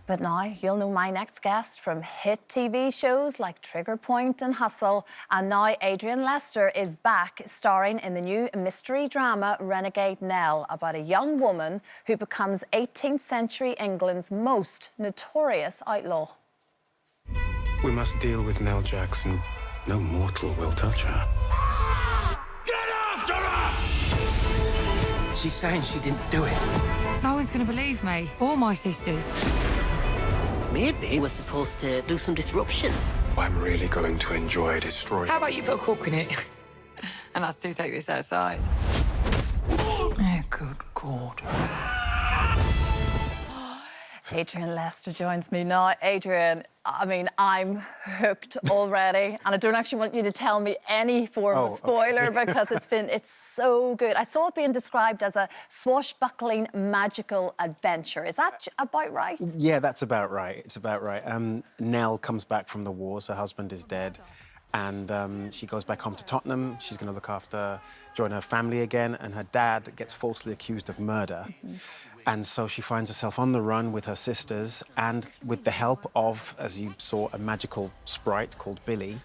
But now you'll know my next guest from hit TV shows like Trigger Point and Hustle. And now Adrian Lester is back starring in the new mystery drama Renegade, Nell, about a young woman who becomes 18th century England's most notorious outlaw. We must deal with Nell Jackson. No mortal will touch her. Get after her! She's saying she didn't do it. No one's going to believe me, or my sisters. Maybe we're supposed to do some disruption. I'm really going to enjoy this story. How about you put a cork in it? And us two take this outside. Oh, good God. Adrian Lester joins me now. Adrian, I mean, I'm hooked already, and I don't actually want you to tell me any form of spoiler because it's so good. I saw it being described as a swashbuckling magical adventure. Is that about right? Yeah, that's about right. It's about right. Nell comes back from the wars. Her husband is dead. And she goes back home to Tottenham. She's going to look after, join her family again, and her dad gets falsely accused of murder. And so she finds herself on the run with her sisters, and with the help of, as you saw, a magical sprite called Billy,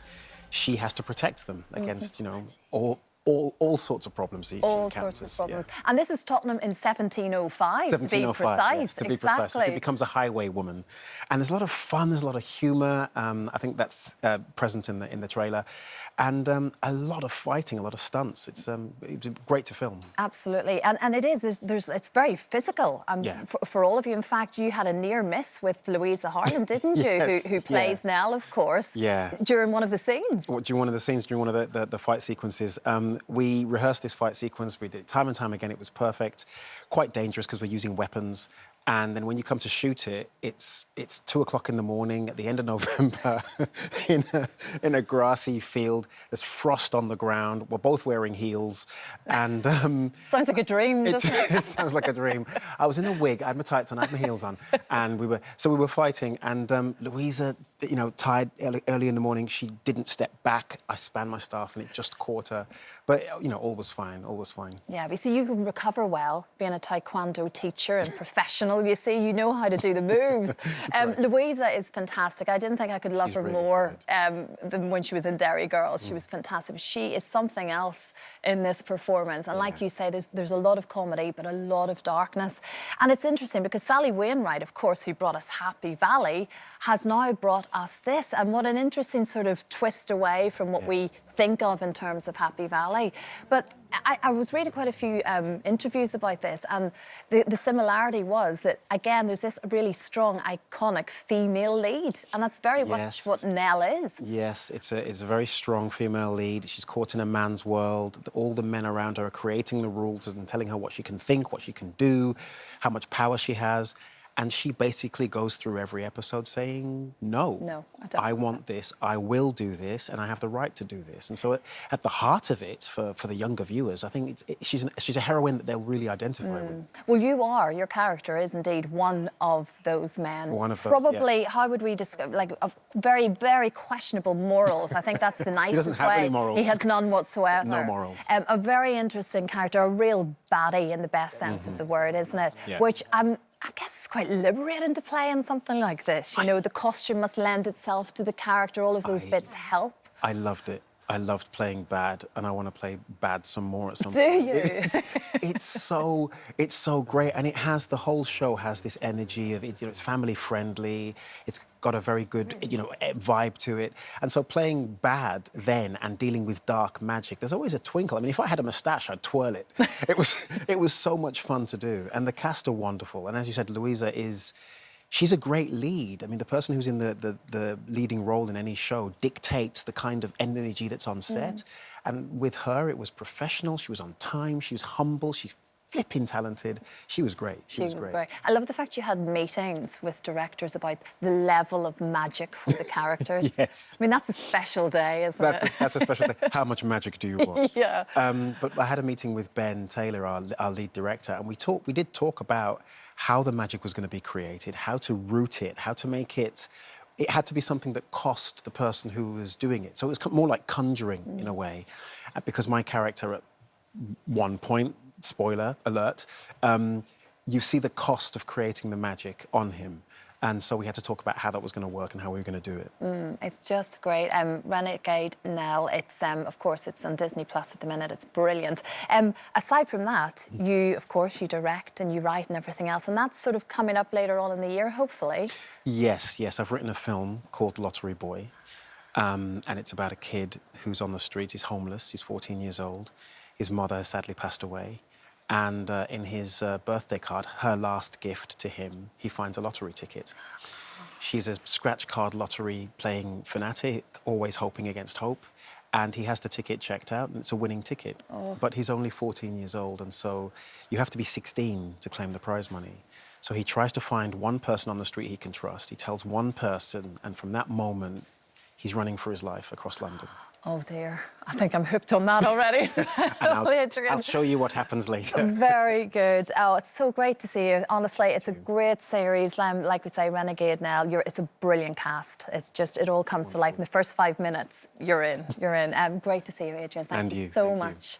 she has to protect them against, you know, all sorts of problems she all encounters. sorts of problems. Yeah. And this is Tottenham in 1705, to be precise. Yes, to be precise. So she becomes a highway woman. And there's a lot of fun, there's a lot of humour. I think that's present in the trailer. And a lot of fighting, a lot of stunts. It's great to film. Absolutely. And it is. It's very physical. Yeah. For all of you. In fact, you had a near miss with Louisa Harland, didn't you? Yes, who plays Nell, of course. Yeah. During one of the scenes. During one of the scenes, during one of the fight sequences, we rehearsed this fight sequence. We did it time and time again. It was perfect. Quite dangerous because we're using weapons. And then when you come to shoot it, it's 2 o'clock in the morning at the end of November in a grassy field. There's frost on the ground. We're both wearing heels. And sounds like a dream, doesn't it? It sounds like a dream. I was in a wig, I had my tights on, I had my heels on. And we were fighting. And Louisa, you know, tired early in the morning, she didn't step back. I span my staff and it just caught her. But, you know, all was fine, all was fine. Yeah, but so you can recover well, being a Taekwondo teacher and professional, you see, you know how to do the moves. Right. Louisa is fantastic. I didn't think I could love her really more than when she was in Derry Girls. She was fantastic. She is something else in this performance. And like you say, there's a lot of comedy, but a lot of darkness. And it's interesting because Sally Wainwright, of course, who brought us Happy Valley, has now brought us this. And what an interesting sort of twist away from what we think of in terms of Happy Valley. But I was reading quite a few interviews about this, and the similarity was that, again, there's this really strong, iconic female lead, and that's very much what Nell is. Yes, it's a very strong female lead. She's caught in a man's world. All the men around her are creating the rules and telling her what she can think, what she can do, how much power she has. And she basically goes through every episode saying, no, I want this, I will do this, and I have the right to do this. And so at the heart of it, for the younger viewers, I think she's a heroine that they'll really identify with. Well, your character is indeed one of those men. One of those, probably, how would we describe, like, of very, very questionable morals. I think that's the nicest way. He doesn't have any morals. He has none whatsoever. No morals. A very interesting character, a real baddie in the best sense of the word, isn't it? Yeah. Which I guess it's quite liberating to play in something like this. You know, the costume must lend itself to the character. All of those bits help. I loved it. I loved playing bad, and I want to play bad some more at some Do point. you? It's so great, and the whole show has this energy of it's family friendly. It's got a very good vibe to it, and so playing bad then and dealing with dark magic, there's always a twinkle. I mean, if I had a moustache, I'd twirl it. It was so much fun to do, and the cast are wonderful. And as you said, Louisa she's a great lead. I mean, the person who's in the leading role in any show dictates the kind of energy that's on set. And with her, it was professional. She was on time. She was humble. She's flipping talented. She was great. She was great. I love the fact you had meetings with directors about the level of magic for the characters. Yes. I mean, that's a special day, isn't it? That's a special day. How much magic do you want? Yeah. But I had a meeting with Ben Taylor, our lead director, and we did talk about how the magic was going to be created, how to root it, how to make it. It had to be something that cost the person who was doing it. So it was more like conjuring in a way, because my character at one point, spoiler alert, you see the cost of creating the magic on him. And so we had to talk about how that was going to work and how we were going to do it. It's just great. Renegade, Nell, it's, of course, it's on Disney Plus at the minute. It's brilliant. Aside from that, you, of course, you direct and you write and everything else, and that's sort of coming up later on in the year, hopefully. Yes. I've written a film called Lottery Boy, and it's about a kid who's on the streets. He's homeless. He's 14 years old. His mother has sadly passed away. And in his birthday card, her last gift to him, he finds a lottery ticket. She's a scratch card lottery playing fanatic, always hoping against hope. And he has the ticket checked out, and it's a winning ticket. But he's only 14 years old, and so you have to be 16 to claim the prize money. So he tries to find one person on the street he can trust. He tells one person, and from that moment, he's running for his life across London. Oh dear, I think I'm hooked on that already. I'll show you what happens later. Very good. Oh, it's so great to see you. Honestly, it's a great series. Like we say, Renegade now, it's a brilliant cast. It's just, it all comes to life. In the first 5 minutes, you're in. Great to see you, Adrian. Thank you so much.